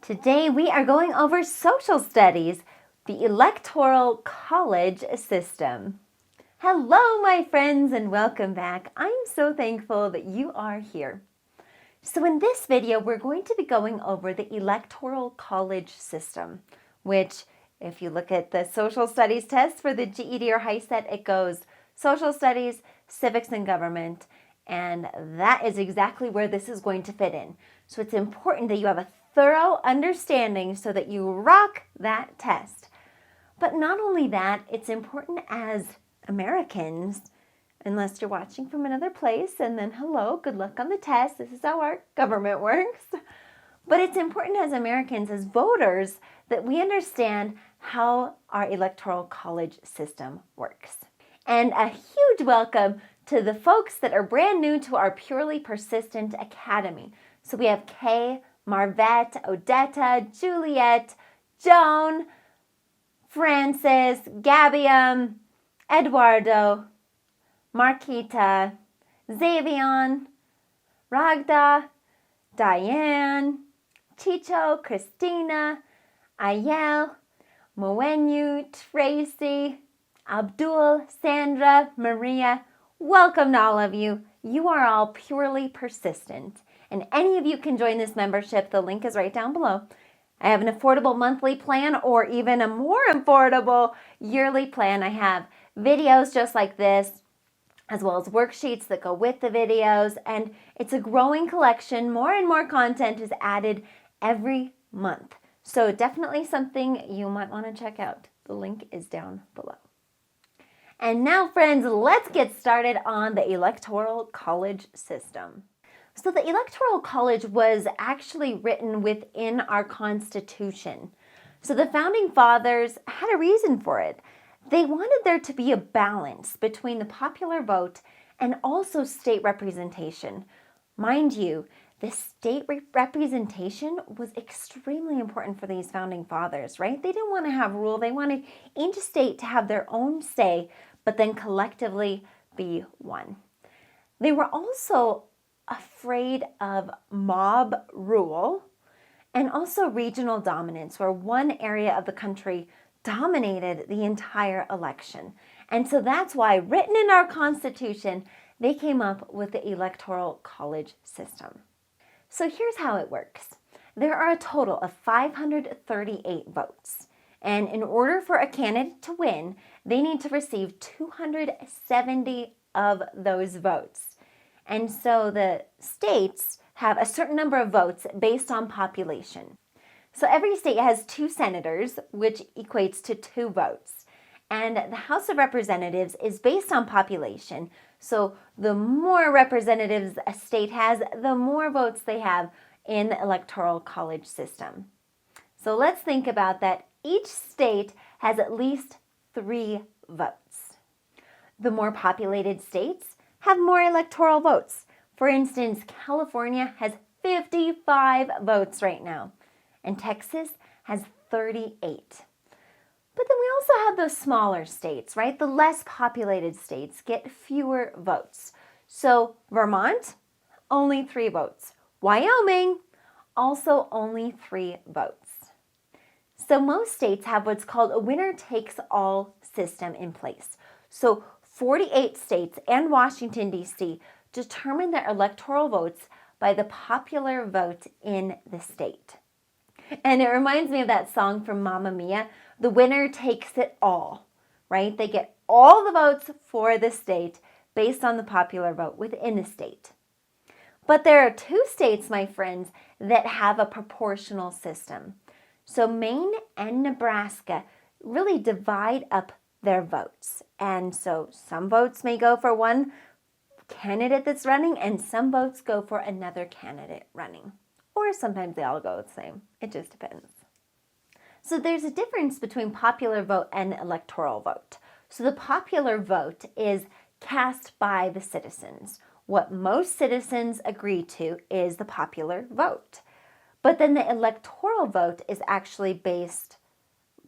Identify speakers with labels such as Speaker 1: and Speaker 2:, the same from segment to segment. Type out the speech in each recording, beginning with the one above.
Speaker 1: Today we are going over social studies, the Electoral college system. Hello, my friends, and welcome back. I'm so thankful that you are here. So in this video, we're going to be going over the Electoral college system, which if you look at the social studies test for the GED or HiSET, it goes social studies, civics, and government. And that is exactly where this is going to fit in. So it's important that you have a thorough understanding so that you rock that test. But not only that, it's important as Americans, unless you're watching from another place, and then hello, good luck on the test. This is how our government works. But it's important as Americans, as voters, that we understand how our electoral college system works. And a huge welcome to the folks that are brand new to our Purely Persistent Academy. So we have Kay, Marvette, Odetta, Juliet, Joan, Francis, Gabium, Eduardo, Marquita, Xavion, Ragda, Diane, Chicho, Christina, Ayel, Moenu, Tracy, Abdul, Sandra, Maria. Welcome to all of you. You are all purely persistent. And any of you can join this membership. The link is right down below. I have an affordable monthly plan or even a more affordable yearly plan. I have videos just like this, as well as worksheets that go with the videos. And it's a growing collection. More and more content is added every month. So definitely something you might want to check out. The link is down below. And now, friends, let's get started on the Electoral college system. So the Electoral college was actually written within our Constitution. So the Founding Fathers had a reason for it. They wanted there to be a balance between the popular vote and also state representation. Mind you, the state representation was extremely important for these Founding Fathers, right? They didn't want to have rule. They wanted each state to have their own say, but then collectively be one. They were also afraid of mob rule and also regional dominance, where one area of the country dominated the entire election. And so that's why, written in our Constitution, they came up with the Electoral college system. So here's how it works. There are a total of 538 votes. And in order for a candidate to win, they need to receive 270 of those votes. And so the states have a certain number of votes based on population. So every state has 2 senators, which equates to 2 votes. And the House of Representatives is based on population. So the more representatives a state has, the more votes they have in the Electoral college system. So let's think about that. Each state has at least 3 votes. The more populated states have more electoral votes. For instance, California has 55 votes right now, and Texas has 38. But then we also have those smaller states, right? The less populated states get fewer votes. So Vermont, only 3 votes. Wyoming, also only 3 votes. So most states have what's called a winner-takes-all system in place. So 48 states and Washington, D.C. determine their electoral votes by the popular vote in the state. And it reminds me of that song from Mamma Mia, the winner takes it all, right? They get all the votes for the state based on the popular vote within the state. But there are 2 states, my friends, that have a proportional system. So Maine and Nebraska really divide up their votes. And so some votes may go for one candidate that's running and some votes go for another candidate running. Or sometimes they all go the same. It just depends. So there's a difference between popular vote and electoral vote. So the popular vote is cast by the citizens. What most citizens agree to is the popular vote. But then the electoral vote is actually based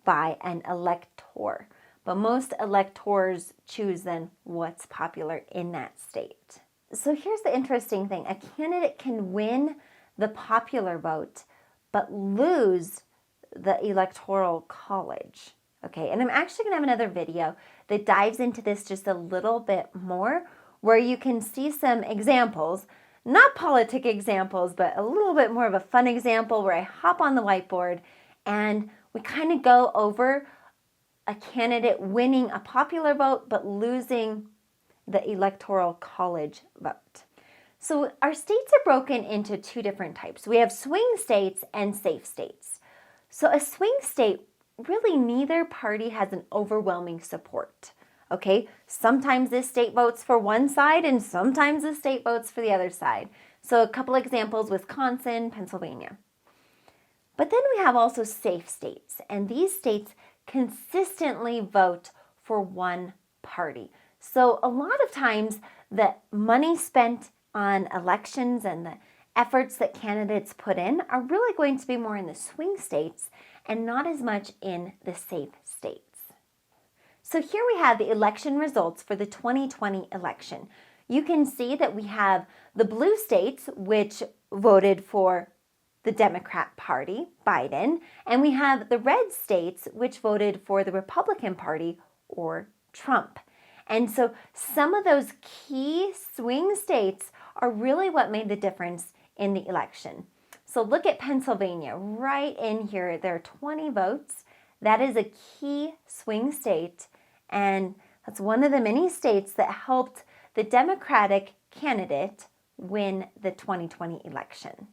Speaker 1: by an elector. But most electors choose then what's popular in that state. So here's the interesting thing. A candidate can win the popular vote, but lose the Electoral College. Okay, and I'm actually going to have another video that dives into this just a little bit more, where you can see some examples, not politic examples, but a little bit more of a fun example where I hop on the whiteboard and we kind of go over a candidate winning a popular vote but losing the Electoral College vote. So our states are broken into two different types. We have swing states and safe states. So a swing state, really neither party has an overwhelming support. Okay, sometimes this state votes for one side and sometimes the state votes for the other side. So a couple examples, Wisconsin, Pennsylvania. But then we have also safe states, and these states consistently vote for one party. So a lot of times the money spent on elections and the efforts that candidates put in are really going to be more in the swing states and not as much in the safe states. So here we have the election results for the 2020 election. You can see that we have the blue states, which voted for the Democrat Party, Biden, and we have the red states, which voted for the Republican Party, or Trump. And so some of those key swing states are really what made the difference in the election. So look at Pennsylvania. Right in here, there are 20 votes. That is a key swing state, and that's one of the many states that helped the Democratic candidate win the 2020 election.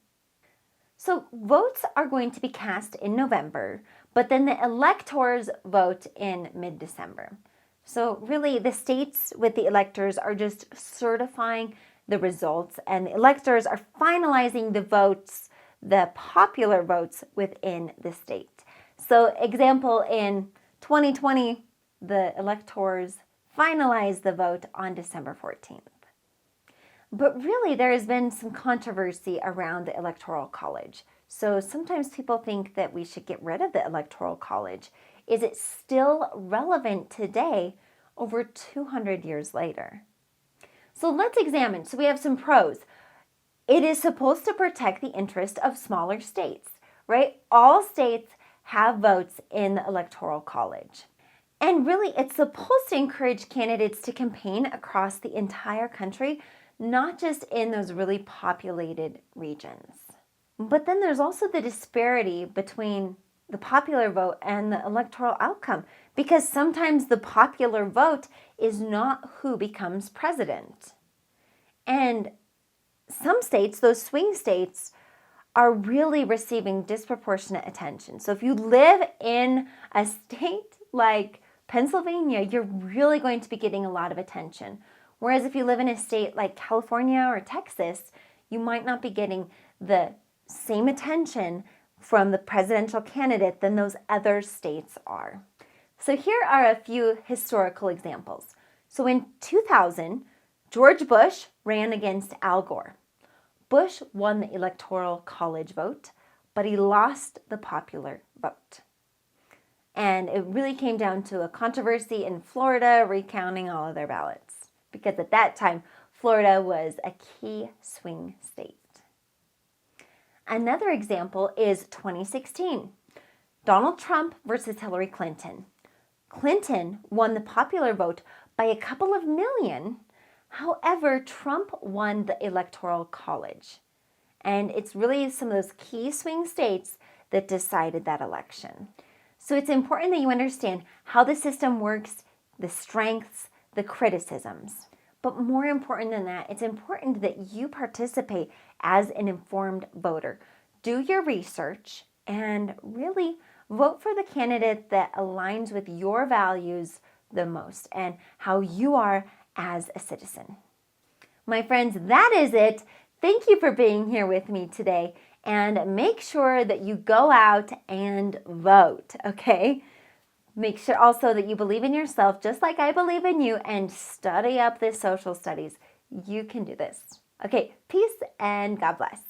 Speaker 1: So votes are going to be cast in November, but then the electors vote in mid-December. So really the states with the electors are just certifying the results, and the electors are finalizing the votes, the popular votes within the state. So example, in 2020, the electors finalized the vote on December 14th. But really, there has been some controversy around the Electoral College. So sometimes people think that we should get rid of the Electoral College. Is it still relevant today, over 200 years later? So let's examine. So we have some pros. It is supposed to protect the interest of smaller states, right? All states have votes in the Electoral College. And really, it's supposed to encourage candidates to campaign across the entire country, not just in those really populated regions. But then there's also the disparity between the popular vote and the electoral outcome, because sometimes the popular vote is not who becomes president. And some states, those swing states, are really receiving disproportionate attention. So if you live in a state like Pennsylvania, you're really going to be getting a lot of attention. Whereas if you live in a state like California or Texas, you might not be getting the same attention from the presidential candidate than those other states are. So here are a few historical examples. So in 2000, George Bush ran against Al Gore. Bush won the Electoral College vote, but he lost the popular vote. And it really came down to a controversy in Florida recounting all of their ballots, because at that time, Florida was a key swing state. Another example is 2016, Donald Trump versus Hillary Clinton. Clinton won the popular vote by a couple of million. However, Trump won the Electoral College. And it's really some of those key swing states that decided that election. So it's important that you understand how the system works, the strengths, the criticisms. But more important than that, it's important that you participate as an informed voter. Do your research and really vote for the candidate that aligns with your values the most and how you are as a citizen. My friends, that is it. Thank you for being here with me today, and make sure that you go out and vote, okay? Make sure also that you believe in yourself just like I believe in you, and study up this social studies. You can do this. Okay, peace and God bless.